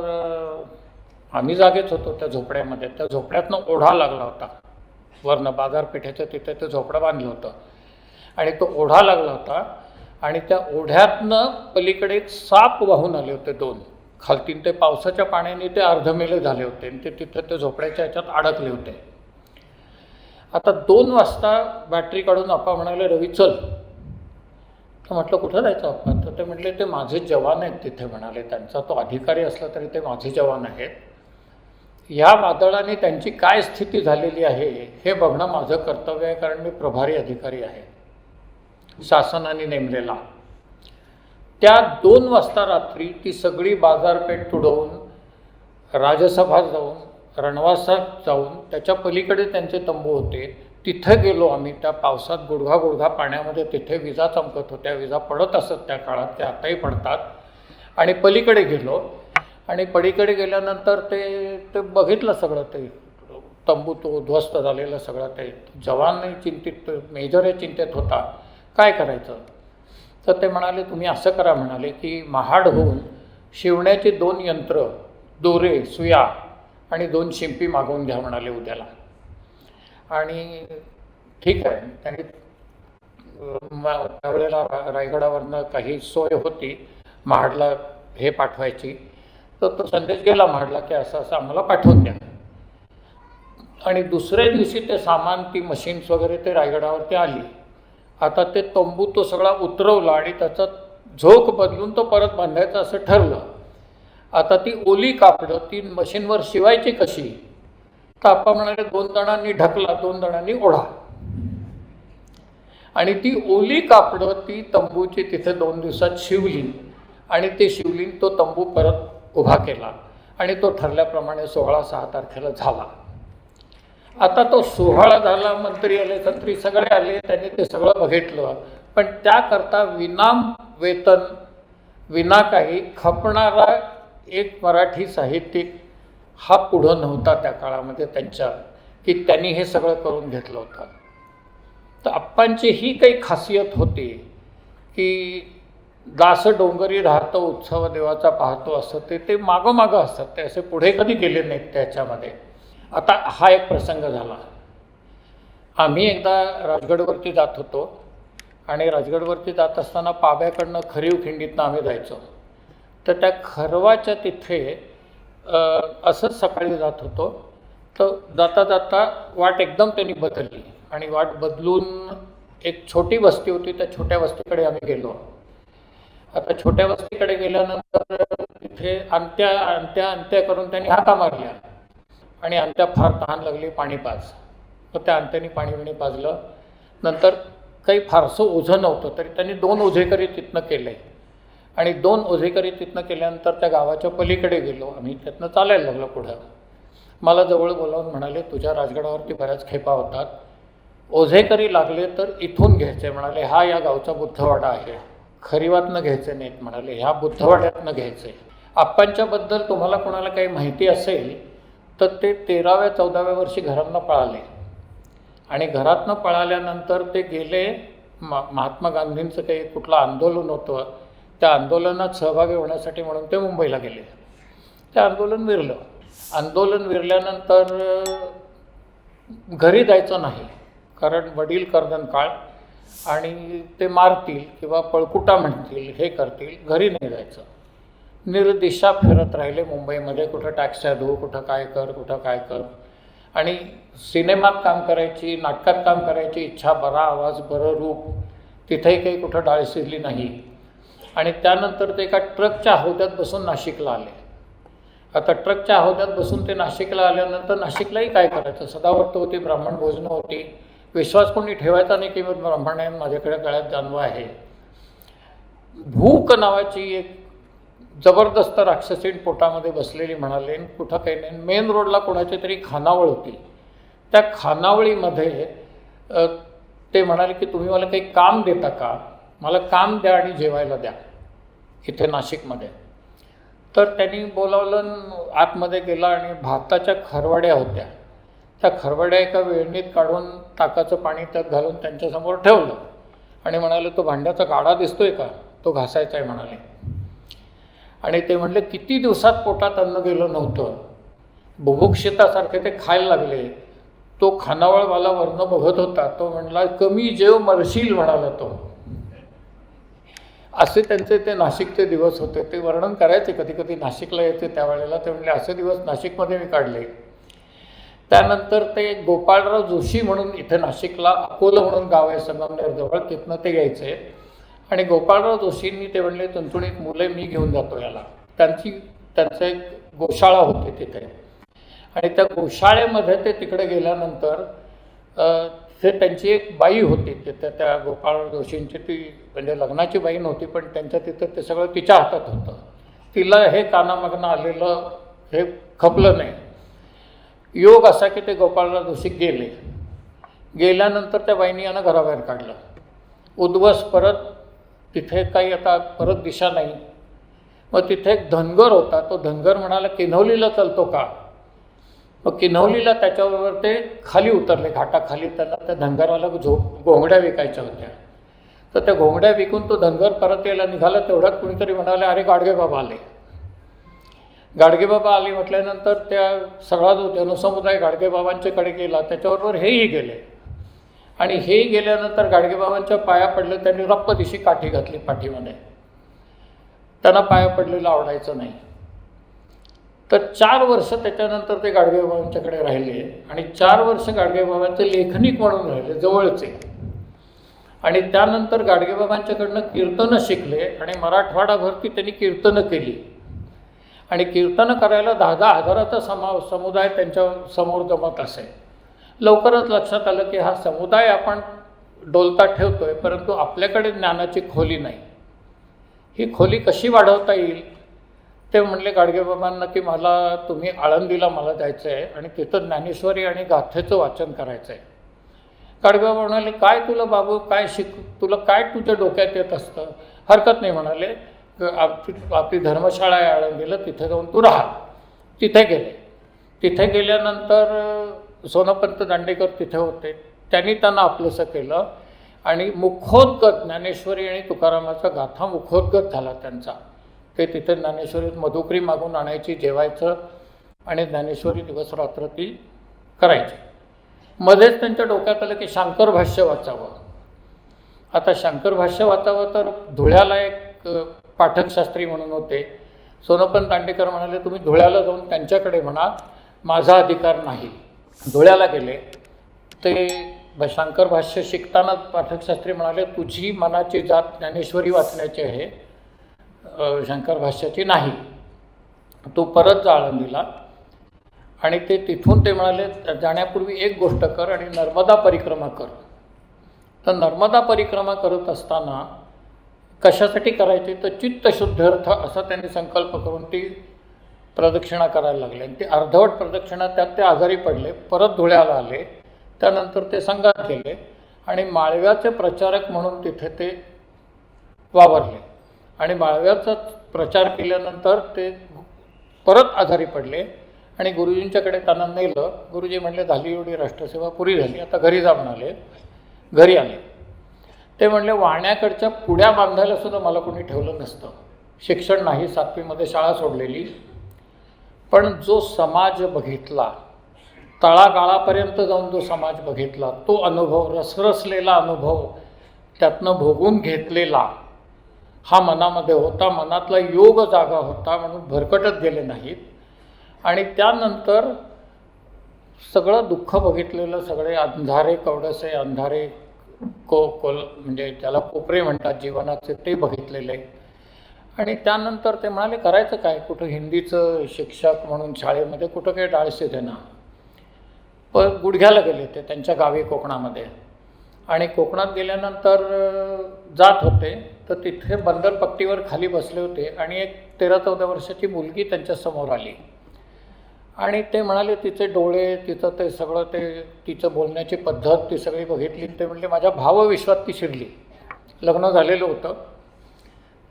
आम्ही जागेच होतो त्या झोपड्यामध्ये. त्या झोपड्यातनं ओढा लागला होता, वरनं बाजारपेठेच्या तिथे ते झोपडं बांधलं होतं. आणि तो ओढा लागला होता आणि त्या ओढ्यातनं पलीकडे एक साप वाहून आले होते 2. खालतीन ते पावसाच्या पाण्याने ते अर्धमेले झाले होते आणि ते तिथं ते झोपड्याच्या ह्याच्यात अडकले होते. आता 2 वाजता बॅटरी काढून आप्पा म्हणाले रवी चल. तर म्हटलं कुठं जायचं आप्पा. तर ते म्हटले ते माझे जवान आहेत तिथे. म्हणाले त्यांचा तो अधिकारी असला तरी ते माझे जवान आहेत. या वादळाने त्यांची काय स्थिती झालेली आहे हे बघणं माझं कर्तव्य आहे, कारण मी प्रभारी अधिकारी आहे शासनाने नेमलेला. त्या 2 वाजता रात्री ती सगळी बाजारपेठ तुडवून, राजसभा जाऊन, रणवासात जाऊन, त्याच्या पलीकडे त्यांचे तंबू होते, तिथे गेलो आम्ही. त्या पावसात गुडघा गुडघा पाण्यामध्ये तिथे विजा चमकत होत्या. विजा पडत असत त्या काळात, त्या आताही पडतात. आणि पलीकडे गेलो आणि पलीकडे गेल्यानंतर ते बघितलं सगळं. ते तंबू तो उद्ध्वस्त झालेलं सगळं. ते जवानही चिंतित, मेजरही चिंतित होता, काय करायचं. तर ते म्हणाले तुम्ही असं करा, म्हणाले की महाड होऊन शिवण्याची 2 यंत्र, दोरे, सुया आणि 2 शिंपी मागवून घ्या म्हणाले उद्याला. आणि ठीक आहे. त्यांनी त्यावेळेला रायगडावरनं काही सोय होती महाडला हे पाठवायची. तर तो संदेश गेला महाडला की असं असं आम्हाला पाठवून द्या. आणि दुसऱ्या दिवशी ते सामान, ती मशीन्स वगैरे ते रायगडावरती आली. आता ते तंबू तो सगळा उतरवला आणि त्याचा झोक बदलून तो परत बांधायचा असं ठरलं. आता ती ओली कापडं ती मशीनवर शिवायची कशी. तर आप्पा म्हणाले 2 जणांनी ढकला, 2 जणांनी ओढा. आणि ती ओली कापडं ती तंबूची तिथे 2 दिवसात शिवली आणि ते शिवली, तो तंबू परत उभा केला आणि तो ठरल्याप्रमाणे 16-6 तारखेला झाला. आता तो सोहळा झाला, मंत्री आले, संत्री सगळे आले, त्यांनी ते सगळं बघितलं, पण त्याकरता विना वेतन विना काही खपणारा एक मराठी साहित्यिक हा पुढं नव्हता त्या काळामध्ये त्यांच्या, की त्यांनी हे सगळं करून घेतलं होतं. तर आप्पांची ही काही खासियत होती की दास डोंगरी राहतं उत्सव देवाचा पाहतो, असं ते मागं असतात, ते असे पुढे कधी गेले नाहीत त्याच्यामध्ये. आता हा एक प्रसंग झाला. आम्ही एकदा राजगडवरती जात होतो आणि राजगडवरती जात असताना पाब्याकडनं खरीव खिंडीतनं आम्ही जायचो. तर त्या खरवाच्या तिथे असंच सकाळी जात होतो, तर जाता जाता वाट एकदम त्यांनी बदलली आणि वाट बदलून एक छोटी वस्ती होती, त्या छोट्या वस्तीकडे आम्ही गेलो. आता छोट्या वस्तीकडे गेल्यानंतर तिथे अंत्या करून त्यांनी हाका मारल्या आणि अंत्या फार तहान लागली, पाणी पाज. तर त्या अंत्याने पाणी पाजलं. नंतर काही फारसं ओझं नव्हतं तरी त्यांनी 2 ओझेकरी तिथनं केले आणि 2 ओझेकरी तिथनं केल्यानंतर त्या गावाच्या पलीकडे गेलो आम्ही. त्यातनं चालायला लागलो पुढं. मला जवळ बोलावून म्हणाले, तुझ्या राजगडावरती बऱ्याच खेपा होतात, ओझेकरी लागले तर इथून घ्यायचे. म्हणाले, हा या गावचा बुद्धवाडा आहे, खरीवातनं घ्यायचे नाहीत म्हणाले, ह्या बुद्धवाड्यातनं घ्यायचे. आप्पांच्याबद्दल तुम्हाला कोणाला काही माहिती असेल तर ते 13व्या-14व्या वर्षी घरातनं पळाले आणि घरातनं पळाल्यानंतर ते गेले. महात्मा गांधींचं काही कुठलं आंदोलन होतं, त्या आंदोलनात सहभागी होण्यासाठी म्हणून ते मुंबईला गेले. ते आंदोलन विरलं. आंदोलन विरल्यानंतर घरी जायचं नाही, कारण वडील कर्दनकाळ आणि ते मारतील किंवा पळकुटा म्हणतील, हे करतील, घरी नाही जायचं. निर्दिशा फिरत राहिले मुंबईमध्ये, कुठं टॅक्स्या धू, कुठं काय कर. आणि सिनेमात काम करायची, नाटकात काम करायची इच्छा, बरा आवाज, बरं रूप, तिथेही काही कुठं डाळ शिजली नाही. आणि त्यानंतर ते एका ट्रकच्या हौद्यात बसून नाशिकला आले. आता ट्रकच्या हौद्यात बसून ते नाशिकला आल्यानंतर नाशिकलाही काय करायचं, सदावर्त होती, ब्राह्मण भोजनं होती, विश्वास कोणी ठेवायचा नाही की ब्राह्मण आहे, माझ्याकडे गळ्यात जानवा आहे. भूक नावाची एक जबरदस्त राक्षसीण पोटामध्ये बसलेली म्हणाले, कुठं काही नाही. मेन रोडला कोणाची तरी खानावळ होती. त्या खानावळीमध्ये ते म्हणाले की तुम्ही मला काही काम देता का, मला काम द्या आणि जेवायला द्या इथे नाशिकमध्ये. तर त्यांनी बोलावलं, आतमध्ये गेला आणि भाताच्या खरवड्या होत्या. त्या खरवड्या एका वेळणीत काढून ताकाचं पाणी त्यात घालून त्यांच्यासमोर ठेवलं आणि म्हणाले, तो भांड्याचा गाडा दिसतोय का, तो घासायचा आहे म्हणाले. आणि ते म्हणले, किती दिवसात पोटात अन्न गेलं नव्हतं, बुभुक्षितासारखे ते खायला लागले. तो खानावळवाला वर्ण बघत होता, तो म्हणला, कमी जेव मरशील म्हणाला तो. असे त्यांचे ते नाशिकचे दिवस होते. ते वर्णन करायचे, कधी कधी नाशिकला यायचे त्यावेळेला. ते म्हणले, असे दिवस नाशिकमध्ये मी काढले. त्यानंतर ते गोपाळराव जोशी म्हणून इथे नाशिकला अकोलं म्हणून गाव आहे संगमनेरजवळ, तिथनं ते यायचे. आणि गोपाळराव जोशींनी ते म्हणले, चुणचुणीत मुले मी घेऊन जातो याला. त्यांचं एक गोशाळा होती तिथे आणि त्या गोशाळेमध्ये ते तिकडे गेल्यानंतर ते त्यांची एक बाई होती तिथे, त्या गोपाळराव जोशींची, ती म्हणजे लग्नाची बाई नव्हती पण त्यांच्या तिथं ते सगळं तिच्या हातात होतं. तिला हे कानामागनं आलेलं हे खपलं नाही. योग असा की ते गोपाळराव जोशी गेल्यानंतर त्या बाईनी यांना घराबाहेर काढलं. उद्वस परत तिथे काही आता परत दिशा नाही. मग तिथे एक धनगर होता. तो धनगर म्हणाला, किन्हवलीला चालतो का. मग किन्हवलीला त्याच्याबरोबर ते खाली उतरले, घाटाखाली. त्यांना त्या धनगरवाला घोंगड्या विकायच्या होत्या. तर त्या घोंगड्या विकून तो धनगर परत यायला निघाला. तेवढ्यात कुणीतरी म्हणाले, अरे गाडगेबाबा आले. गाडगेबाबा आले म्हटल्यानंतर त्या सगळा जो जनसमुदाय गाडगेबाबांच्याकडे गेला. त्याच्याबरोबर हेही गेले आणि हेही गेल्यानंतर गाडगेबाबांच्या पाया पडले. त्यांनी रप्प दिशी काठी घातली पाठीमध्ये. त्यांना पाया पडलेलं आवडायचं नाही. तर 4 वर्ष त्याच्यानंतर ते गाडगेबाबांच्याकडे राहिले आणि 4 वर्ष गाडगेबाबांचे लेखनिक म्हणून राहिले, जवळचे. आणि त्यानंतर गाडगेबाबांच्याकडनं कीर्तनं शिकले आणि मराठवाडाभरती त्यांनी कीर्तनं केली. आणि कीर्तनं करायला 10-10 हजाराचा समुदाय त्यांच्या समोर जमत असे. लवकरच लक्षात आलं की हा समुदाय आपण डोलता ठेवतो आहे, परंतु आपल्याकडे ज्ञानाची खोली नाही. ही खोली कशी वाढवता येईल ते म्हणले गाडगेबाबांना की मला तुम्ही आळंदीला मला जायचं आहे आणि तिथं ज्ञानेश्वरी आणि गाथेचं वाचन करायचं आहे. गाडगेबाबा म्हणाले काय तुला बाबू काय तुला काय तुझ्या डोक्यात येत असतं. हरकत नाही म्हणाले, आपली धर्मशाळा आहे आळंदीला, तिथे जाऊन तू राहा. तिथे गेले. तिथे गेल्यानंतर सोनपंत दांडेकर तिथे होते. त्यांनी त्यांना आपलंसं केलं आणि मुखोद्गत ज्ञानेश्वरी आणि तुकारामाचा गाथा मुखोद्गत झाला त्यांचा. ते तिथे ज्ञानेश्वरीत मधुकरी मागून आणायची, जेवायचं आणि ज्ञानेश्वरी दिवस रात्र ती करायची. मध्येच त्यांच्या डोक्यात आलं की शांकर भाष्य वाचावं. आता शांकर भाष्य वाचावं तर धुळ्याला एक पाठकशास्त्री म्हणून होते. सोनपंत दांडेकर म्हणाले तुम्ही धुळ्याला जाऊन त्यांच्याकडे म्हणा, माझा अधिकार नाही. धुळ्याला गेले. ते शांकर भाष्य शिकताना पाठकशास्त्री म्हणाले तुझी मनाची जात ज्ञानेश्वरी वाचण्याची आहे, शंकर भाष्याची नाही. तू परत जा आळंदीला. आणि ते तिथून ते म्हणाले जाण्यापूर्वी एक गोष्ट कर आणि नर्मदा परिक्रमा कर. तर नर्मदा परिक्रमा करत असताना कशासाठी करायची तर चित्तशुद्ध्यर्थ असा त्यांनी संकल्प करून ती प्रदक्षिणा करायला लागले. आणि ती अर्धवट प्रदक्षिणा त्यात ते आजारी पडले. परत धुळ्याला आले. त्यानंतर ते संघात गेले आणि माळव्याचे प्रचारक म्हणून तिथे ते वावरले. आणि माळव्याचा प्रचार केल्यानंतर ते परत आजारी पडले आणि गुरुजींच्याकडे त्यांना नेलं. गुरुजी म्हणले झाली एवढी राष्ट्रसेवा पुरी झाली, आता घरी जा म्हणाले. घरी आले. ते म्हणले वाण्याकडच्या पुड्या बांधायला सुद्धा मला कोणी ठेवलं नसतं. शिक्षण नाही, 7वीमध्ये शाळा सोडलेली. पण जो समाज बघितला, तळागाळापर्यंत जाऊन जो समाज बघितला, तो अनुभव, रसरसलेला अनुभव त्यातनं भोगून घेतलेला हा मनामध्ये होता. मनातला योग जागा होता म्हणून भरकटत गेले नाहीत. आणि त्यानंतर सगळं दुःख बघितलेलं, सगळे अंधारे कवडसे, अंधारे म्हणजे त्याला कोपरे म्हणतात जीवनाचे, ते बघितलेले. आणि त्यानंतर ते म्हणाले करायचं काय, कुठं हिंदीचं शिक्षक म्हणून शाळेमध्ये कुठं काही डाळसे देना. पण गुडघ्याला गेले ते त्यांच्या गावी कोकणामध्ये. आणि कोकणात गेल्यानंतर जात होते तर तिथे बंदरपट्टीवर खाली बसले होते आणि एक 13-14 वर्षाची मुलगी त्यांच्यासमोर आली. आणि ते म्हणाले तिचे डोळे, तिचं ते सगळं, ते तिचं बोलण्याची पद्धत ती सगळी बघितली. ते म्हणले माझ्या भावविश्वात ती शिरली. लग्न झालेलं होतं.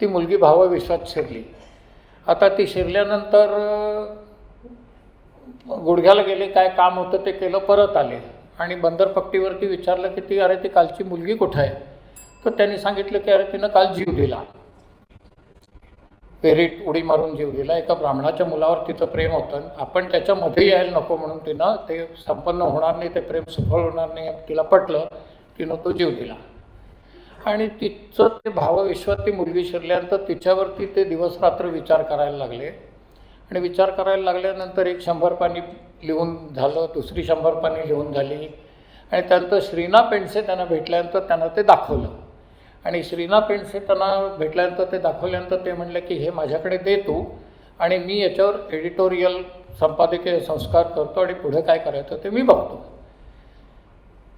ती मुलगी भावविश्वात शिरली. आता ती शिरल्यानंतर गुडघ्याला गेले, काय काम होतं ते केलं, परत आले. आणि बंदरपट्टीवरती विचारलं की ती अरे ती कालची मुलगी कुठं आहे. तर त्यांनी सांगितलं की अरे तिनं काल जीव दिला, पेरीत उडी मारून जीव दिला. एका ब्राह्मणाच्या मुलावर तिचं प्रेम होतं, आपण त्याच्यामध्ये यायला नको म्हणून तिनं ते संपन्न होणार नाही, ते प्रेम सफळ होणार नाही, तिला पटलं, तिनं तो जीव दिला. आणि तिचं ते भावविश्वात ती मुलगी शिरल्यानंतर तिच्यावरती ते दिवस रात्र विचार करायला लागले. आणि विचार करायला लागल्यानंतर एक 100 पानी लिहून झालं, दुसरी 100 पानी लिहून झाली. आणि त्यानंतर श्रीना पेंडसे त्यांना भेटल्यानंतर त्यांना ते दाखवलं. आणि श्रीना पेंडसे त्यांना भेटल्यानंतर ते दाखवल्यानंतर ते म्हणले की हे माझ्याकडे दे तू, आणि मी याच्यावर एडिटोरियल संपादकीय संस्कार करतो आणि पुढे काय करायचं ते मी बघतो.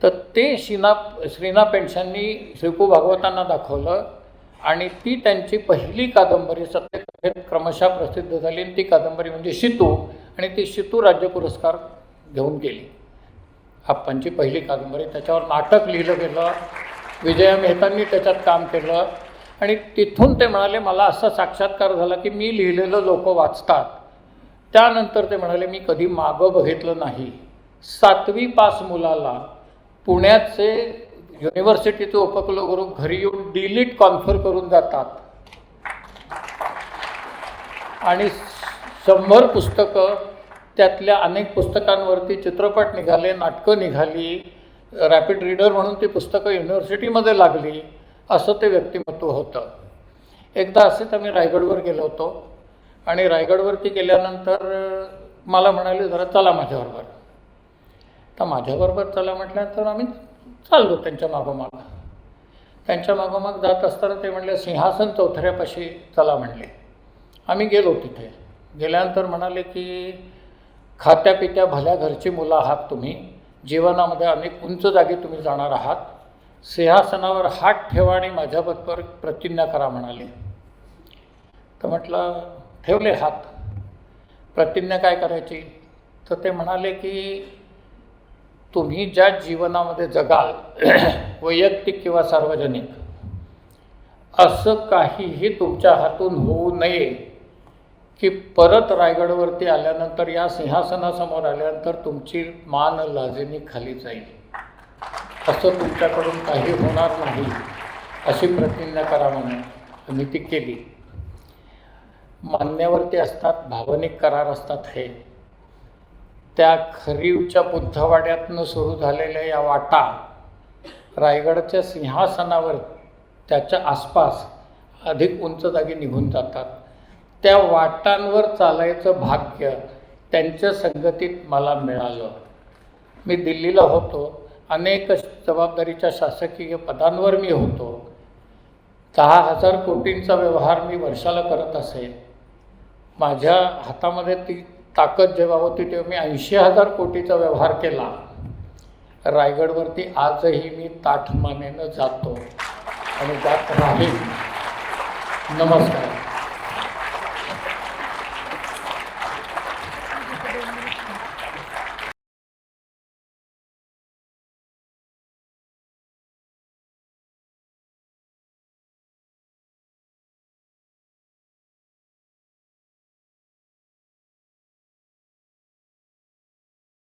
तर ते श्रीना पेंडशांनी श्रीपू भागवतांना दाखवलं आणि ती त्यांची पहिली कादंबरी सत्यकथेत क्रमशः प्रसिद्ध झाली. आणि ती कादंबरी म्हणजे शितू, आणि ती शितू राज्य पुरस्कार घेऊन गेली. आप्पांची पहिली कादंबरी. त्याच्यावर नाटक लिहिलं गेलं, विजया मेहतांनी त्याच्यात काम केलं. आणि तिथून ते म्हणाले मला असा साक्षात्कार झाला की मी लिहिलेलं लोक वाचतात. त्यानंतर ते म्हणाले मी कधी मागं बघितलं नाही. 7वी पास मुलाला पुण्याचे युनिव्हर्सिटीचे उपकुलगुरू घरी येऊन डिलीट कॉन्फर करून जातात. आणि 100 पुस्तकं, त्यातल्या अनेक पुस्तकांवरती चित्रपट निघाले, नाटकं निघाली, रॅपिड रीडर म्हणून ती पुस्तकं युनिव्हर्सिटीमध्ये लागली. असं ते व्यक्तिमत्व होतं. एकदा असेच आम्ही रायगडवर गेलो होतो आणि रायगडवरती गेल्यानंतर मला म्हणाले जरा चला माझ्याबरोबर. तर माझ्याबरोबर चला म्हटल्यानंतर आम्ही चाललो त्यांच्या मागोमाग. त्यांच्या मागोमाग जात असताना ते म्हणले सिंहासन चौथऱ्यापाशी चला म्हणले. आम्ही गेलो. तिथे गेल्यानंतर म्हणाले की खात्या पित्या भल्या घरची मुलं आहात तुम्ही, जीवनामध्ये अनेक उंच जागी तुम्ही जाणार आहात, सिंहासनावर हात ठेवा आणि माझ्याबरोबर प्रतिज्ञा करा म्हणाले. तर म्हटलं ठेवले हात. प्रतिज्ञा काय करायची? तर ते म्हणाले की तुम्ही ज्या जीवनामध्ये जगाल वैयक्तिक किंवा सार्वजनिक, असं काहीही तुमच्या हातून होऊ नये की परत रायगडवरती आल्यानंतर, या सिंहासनासमोर आल्यानंतर तुमची मान लाजेने खाली जाईल. असं तुमच्याकडून काही होणार नाही अशी प्रतिज्ञा करा म्हणून मी ती केली. मान्यवरती असतात, भावनिक करार असतात. हे त्या खरीवच्या बुद्धवाड्यातनं सुरू झालेल्या या वाटा रायगडच्या सिंहासनावर, त्याच्या आसपास अधिक उंच जागी निघून जातात. त्या वाटांवर चालायचं भाग्य त्यांच्या संगतीत मला मिळालं. मी दिल्लीला होतो, अनेक जबाबदारीच्या शासकीय पदांवर मी होतो. 10,000 कोटींचा व्यवहार मी वर्षाला करत असे. माझ्या हातामध्ये ती ताकद जेव्हा होती तेव्हा मी 80,000 कोटीचा व्यवहार केला. रायगडवरती आजही मी ताठमानेनं जातो आणि जात राहील. नमस्कार.